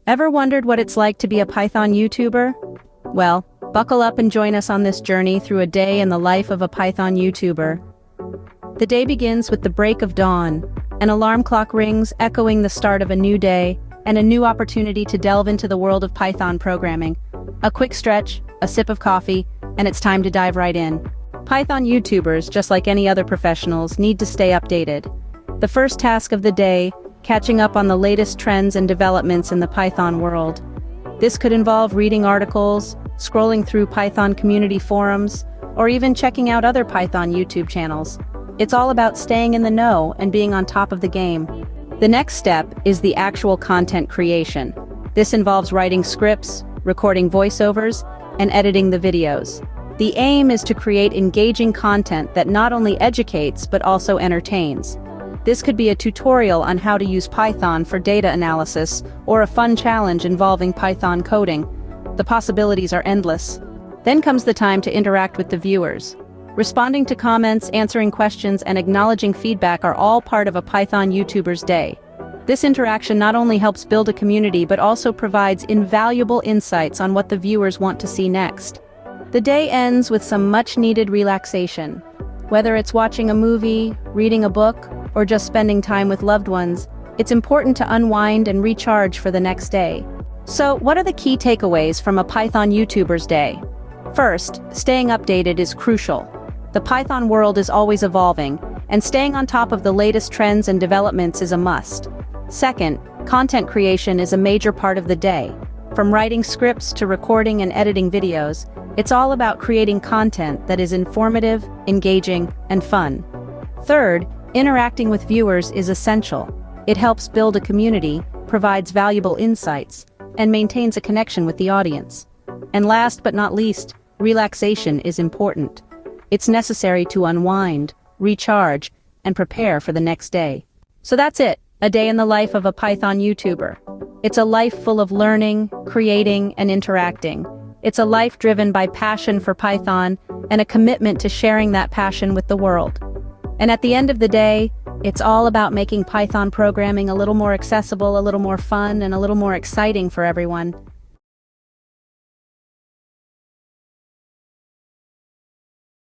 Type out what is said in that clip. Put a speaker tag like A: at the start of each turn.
A: Ever wondered what it's like to be a Python YouTuber? Well, buckle up and join us on this journey through a day in the life of a Python YouTuber. The day begins with the break of dawn. An alarm clock rings, echoing the start of a new day, and a new opportunity to delve into the world of Python programming. A quick stretch, a sip of coffee, and it's time to dive right in. Python YouTubers, just like any other professionals, need to stay updated. The first task of the day, catching up on the latest trends and developments in the Python world. This could involve reading articles, scrolling through Python community forums, or even checking out other Python YouTube channels. It's all about staying in the know and being on top of the game. The next step is the actual content creation. This involves writing scripts, recording voiceovers, and editing the videos. The aim is to create engaging content that not only educates but also entertains. This could be a tutorial on how to use Python for data analysis or a fun challenge involving Python coding. The possibilities are endless. Then comes the time to interact with the viewers. Responding to comments, answering questions, and acknowledging feedback are all part of a Python YouTuber's day. This interaction not only helps build a community but also provides invaluable insights on what the viewers want to see next. The day ends with some much-needed relaxation. Whether it's watching a movie, reading a book, or just spending time with loved ones, it's important to unwind and recharge for the next day. So, what are the key takeaways from a Python YouTuber's day? First, staying updated is crucial. The Python world is always evolving, and staying on top of the latest trends and developments is a must. Second, content creation is a major part of the day. From writing scripts to recording and editing videos, it's all about creating content that is informative, engaging, and fun. Third, interacting with viewers is essential. It helps build a community, provides valuable insights, and maintains a connection with the audience. And last but not least, relaxation is important. It's necessary to unwind, recharge, and prepare for the next day. So that's it, a day in the life of a Python YouTuber. It's a life full of learning, creating, and interacting. It's a life driven by passion for Python and a commitment to sharing that passion with the world. And at the end of the day, it's all about making Python programming a little more accessible, a little more fun, and a little more exciting for everyone.